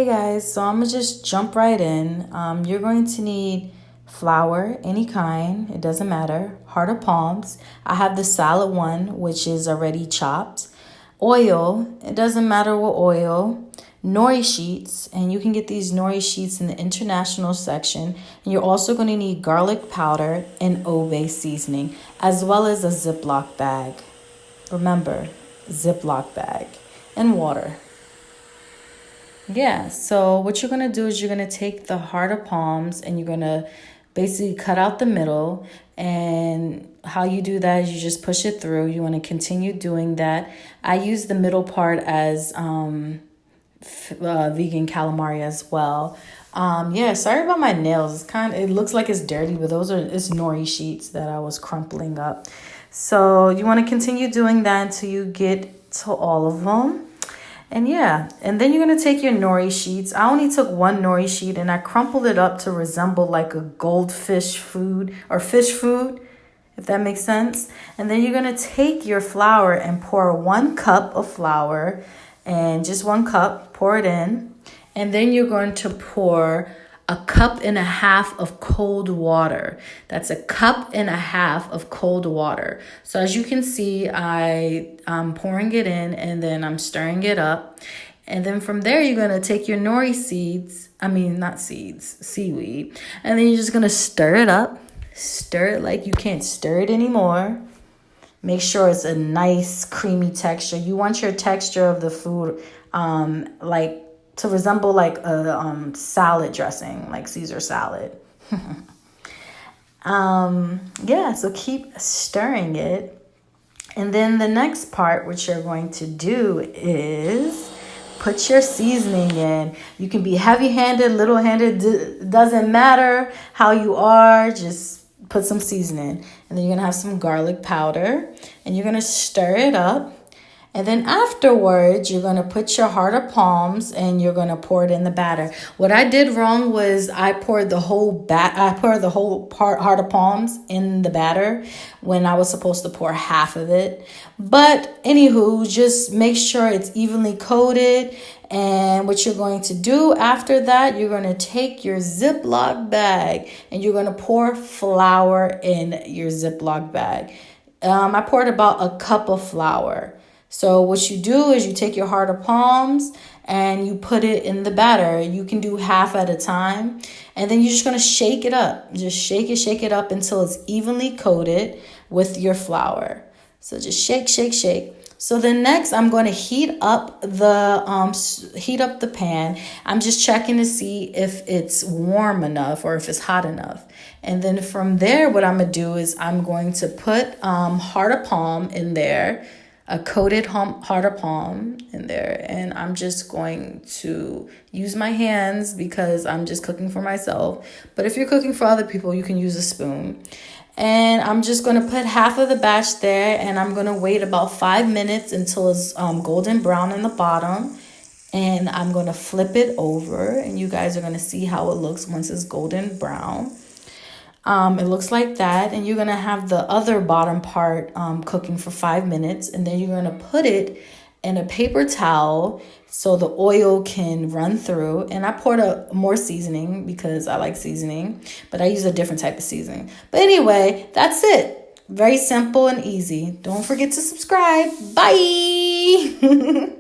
guys, so I'm gonna just jump right in. You're going to need flour, any kind, it doesn't matter, heart of palms. I have the salad one, which is already chopped. Oil, it doesn't matter what oil. Nori sheets, and you can get these Nori sheets in the international section. And you're also going to need garlic powder and Obe seasoning, as well as a ziplock bag. Remember, ziplock bag and water. Yeah, so what you're going to do is you're going to take the heart of palms and you're going to basically cut out the middle. And how you do that is you just push it through. You want to continue doing that. I use the middle part as vegan calamari as well. Yeah, sorry about my nails. It looks like it's dirty, but it's Nori sheets that I was crumpling up. So you want to continue doing that until you get to all of them. And yeah, and then you're going to take your Nori sheets. I only took one Nori sheet and I crumpled it up to resemble like a goldfish food or fish food, if that makes sense. And then you're going to take your flour and pour 1 cup of flour, and just 1 cup, pour it in. And then you're going to pour 1.5 cups of cold water. That's 1.5 cups of cold water. So as you can see, I'm pouring it in and then I'm stirring it up. And then from there, you're going to take your nori seaweed. And then you're just going to stir it up. Stir it like you can't stir it anymore. Make sure it's a nice creamy texture. You want your texture of the food like to resemble like a salad dressing, like Caesar salad. Yeah, so keep stirring it. And then the next part, which you're going to do is put your seasoning in. You can be heavy-handed, little-handed, doesn't matter how you are, just put some seasoning. And then you're going to have some garlic powder and you're going to stir it up. And then afterwards, you're going to put your heart of palms and you're going to pour it in the batter. What I did wrong was I poured the whole heart of palms in the batter when I was supposed to pour half of it. But anywho, just make sure it's evenly coated. And what you're going to do after that, you're going to take your Ziploc bag and you're going to pour flour in your Ziploc bag. I poured about 1 cup of flour. So what you do is you take your heart of palms and you put it in the batter. You can do half at a time. And then you're just going to shake it up. Just shake it up until it's evenly coated with your flour. So just shake, shake, shake. So then next I'm going to heat up the pan. I'm just checking to see if it's warm enough or if it's hot enough. And then from there, what I'm going to do is I'm going to put heart of palm in there. A coated heart of palm in there. And I'm just going to use my hands because I'm just cooking for myself. But if you're cooking for other people, you can use a spoon. And I'm just going to put half of the batch there. And I'm going to wait about 5 minutes until it's golden brown in the bottom. And I'm going to flip it over. And you guys are going to see how it looks once it's golden brown. It looks like that, and you're going to have the other bottom part cooking for 5 minutes, and then you're going to put it in a paper towel so the oil can run through. And I poured more seasoning because I like seasoning, but I use a different type of seasoning. But anyway, that's it. Very simple and easy. Don't forget to subscribe. Bye!